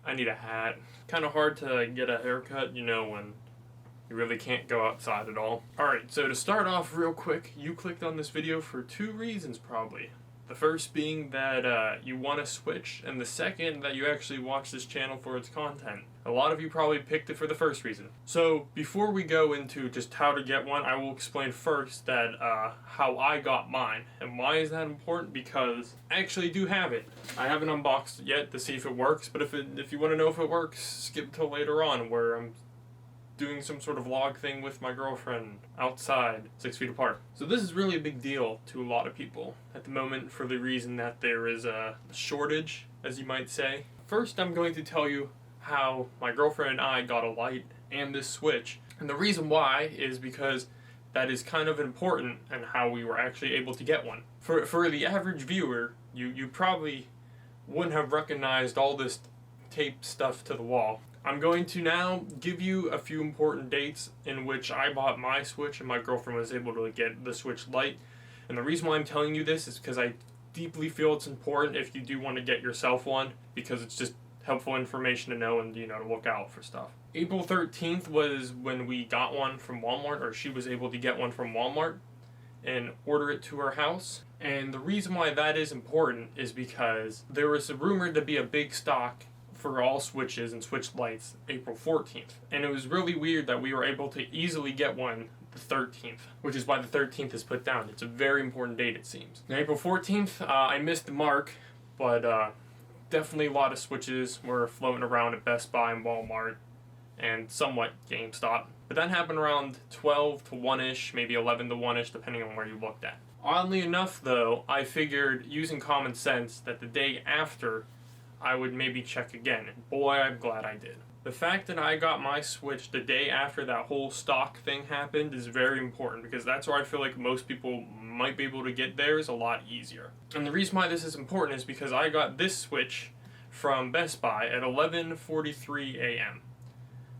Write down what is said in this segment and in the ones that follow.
I need a hat. Kind of hard to get a haircut, you know, when you really can't go outside at all. Alright, so to start off real quick, you clicked on this video for two reasons probably. The first being that you want a Switch, and the second that you actually watch this channel for its content. A lot of you probably picked it for the first reason. So before we go into just how to get one, I will explain first that how I got mine. And why is that important? Because I actually do have it. I haven't unboxed it yet to see if it works, but if you want to know if it works, skip till later on where I'm doing some sort of vlog thing with my girlfriend outside, 6 feet apart. So this is really a big deal to a lot of people at the moment for the reason that there is a shortage, as you might say. First, I'm going to tell you how my girlfriend and I got a Lite and this Switch. And the reason why is because that is kind of important and how we were actually able to get one. For the average viewer, you probably wouldn't have recognized all this tape stuff to the wall. I'm going to now give you a few important dates in which I bought my Switch and my girlfriend was able to get the Switch Lite. And the reason why I'm telling you this is because I deeply feel it's important if you do want to get yourself one, because it's just helpful information to know and, you know, to look out for stuff. April 13th was when we got one from Walmart, or she was able to get one from Walmart and order it to her house. And the reason why that is important is because there was rumored to be a big stock for all Switches and Switch Lites April 14th. And it was really weird that we were able to easily get one the 13th, which is why the 13th is put down. It's a very important date, it seems. Now, April 14th, I missed the mark, but definitely a lot of Switches were floating around at Best Buy and Walmart and somewhat GameStop. But that happened around 12 to 1-ish, maybe 11 to 1-ish, depending on where you looked at. Oddly enough, though, I figured, using common sense, that the day after I would maybe check again, and boy, I'm glad I did. The fact that I got my Switch the day after that whole stock thing happened is very important, because that's where I feel like most people might be able to get theirs a lot easier. And the reason why this is important is because I got this Switch from Best Buy at 11:43 a.m.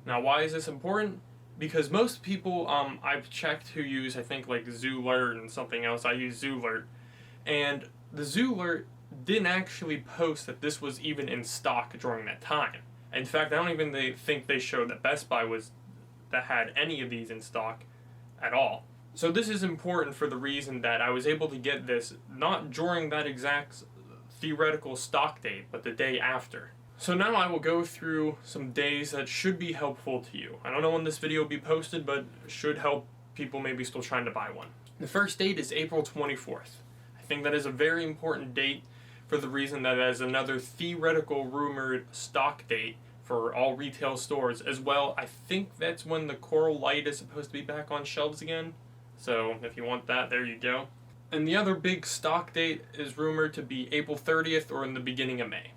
Now, why is this important? Because most people I've checked who use, I think, like Zoolert and something else. I use Zoolert, and the Zoolert didn't actually post that this was even in stock during that time. In fact, I don't even think they showed that Best Buy that had any of these in stock at all. So this is important for the reason that I was able to get this not during that exact theoretical stock date, but the day after. So now I will go through some days that should be helpful to you. I don't know when this video will be posted, but should help people maybe still trying to buy one. The first date is April 24th. I think that is a very important date for the reason that it is another theoretical rumored stock date for all retail stores. As well, I think that's when the Coral Light is supposed to be back on shelves again. So if you want that, there you go. And the other big stock date is rumored to be April 30th or in the beginning of May.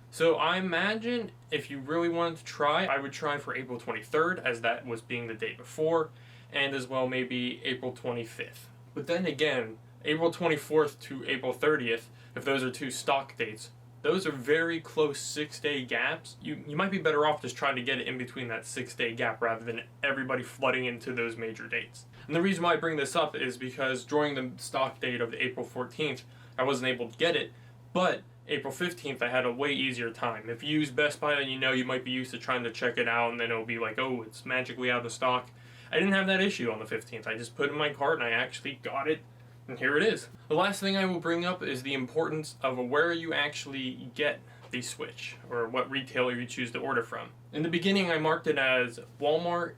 So I imagine if you really wanted to try, I would try for April 23rd, as that was being the date before, and as well maybe April 25th. But then again, April 24th to April 30th, if those are two stock dates, those are very close 6-day gaps. You might be better off just trying to get it in between that 6-day gap rather than everybody flooding into those major dates. And the reason why I bring this up is because during the stock date of April 14th, I wasn't able to get it, but April 15th I had a way easier time. If you use Best Buy, then you know you might be used to trying to check it out and then it'll be like, oh, it's magically out of stock. I didn't have that issue on the 15th. I just put it in my cart and I actually got it. And here it is. The last thing I will bring up is the importance of where you actually get the Switch, or what retailer you choose to order from. In the beginning, I marked it as Walmart,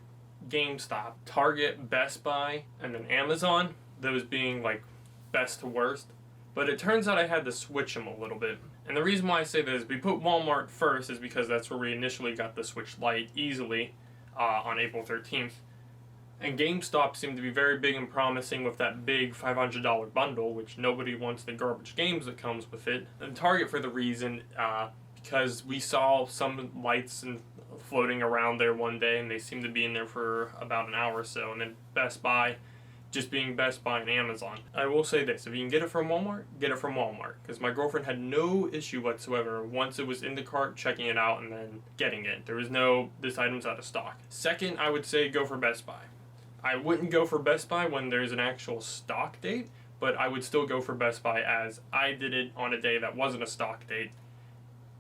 GameStop, Target, Best Buy, and then Amazon, those being like best to worst. But it turns out I had to switch them a little bit. And the reason why I say that is we put Walmart first is because that's where we initially got the Switch Lite easily on April 13th. And GameStop seemed to be very big and promising with that big $500 bundle, which nobody wants the garbage games that comes with it. And Target for the reason, because we saw some lights floating around there one day, and they seemed to be in there for about an hour or so. And then Best Buy, just being Best Buy and Amazon. I will say this, if you can get it from Walmart, get it from Walmart. Because my girlfriend had no issue whatsoever once it was in the cart, checking it out, and then getting it. There was no, this item's out of stock. Second, I would say go for Best Buy. I wouldn't go for Best Buy when there's an actual stock date, but I would still go for Best Buy as I did it on a day that wasn't a stock date,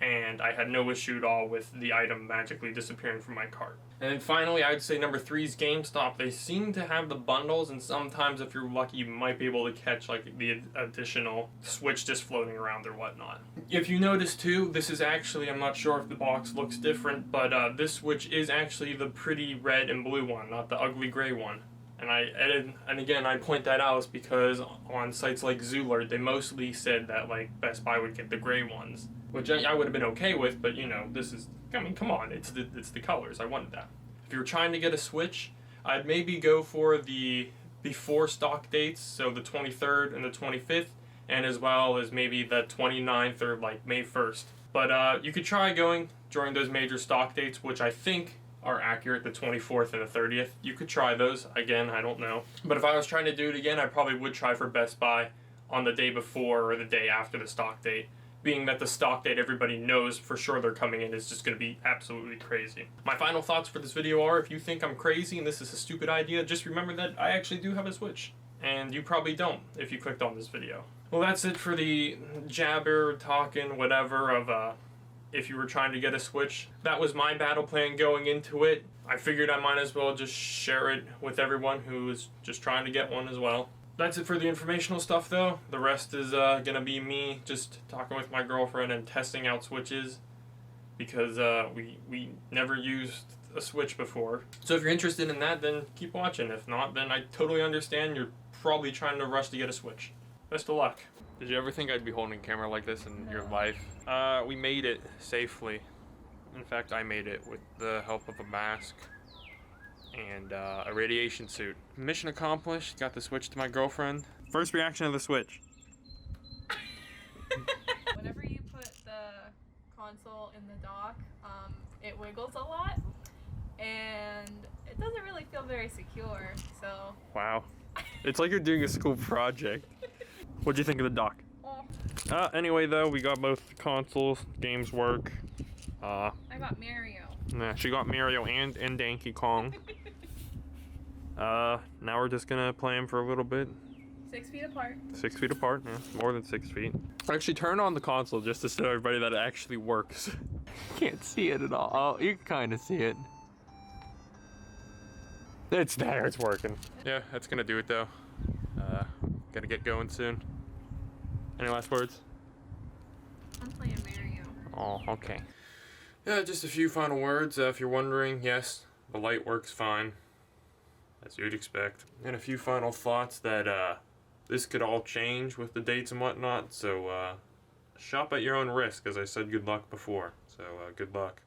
and I had no issue at all with the item magically disappearing from my cart. And then finally, I'd say number 3 is GameStop. They seem to have the bundles, and sometimes if you're lucky, you might be able to catch like the additional Switch just floating around or whatnot. If you notice too, this is actually, I'm not sure if the box looks different, but this Switch is actually the pretty red and blue one, not the ugly gray one. And again, I point that out because on sites like Zoolert, they mostly said that like Best Buy would get the gray ones, which I would have been okay with, but you know, this is, I mean, come on, it's the colors, I wanted that. If you're trying to get a Switch, I'd maybe go for the before stock dates, so the 23rd and the 25th, and as well as maybe the 29th or like May 1st. But you could try going during those major stock dates, which I think are accurate, the 24th and the 30th. You could try those. Again, I don't know. But if I was trying to do it again, I probably would try for Best Buy on the day before or the day after the stock date, being that the stock date everybody knows for sure they're coming in is just going to be absolutely crazy. My final thoughts for this video are, if you think I'm crazy and this is a stupid idea, just remember that I actually do have a Switch, and you probably don't if you clicked on this video. Well, that's it for the jabber, talking, whatever of if you were trying to get a Switch. That was my battle plan going into it. I figured I might as well just share it with everyone who is just trying to get one as well. That's it for the informational stuff though. The rest is gonna be me just talking with my girlfriend and testing out Switches, because we never used a Switch before. So if you're interested in that, then keep watching. If not, then I totally understand. You're probably trying to rush to get a Switch. Best of luck. Did you ever think I'd be holding a camera like this in your life? We made it safely. In fact, I made it with the help of a mask and a radiation suit. Mission accomplished. Got the Switch to my girlfriend. First reaction of the Switch. Whenever you put the console in the dock, it wiggles a lot, and it doesn't really feel very secure, so... Wow. It's like you're doing a school project. What'd you think of the dock? Anyway though, we got both consoles, games work. I got Mario. Yeah, she got Mario and Donkey Kong. Now we're just gonna play them for a little bit. 6 feet apart. 6 feet apart, yeah, more than 6 feet. Actually, turn on the console just to show everybody that it actually works. Can't see it at all. Oh, you can kind of see it. It's there, it's working. Yeah, that's gonna do it though. Gotta get going soon. Any last words? I'm playing Mario. Oh, okay. Yeah, just a few final words. If you're wondering, yes, the light works fine, as you'd expect. And a few final thoughts that this could all change with the dates and whatnot, so shop at your own risk, as I said good luck before. So good luck.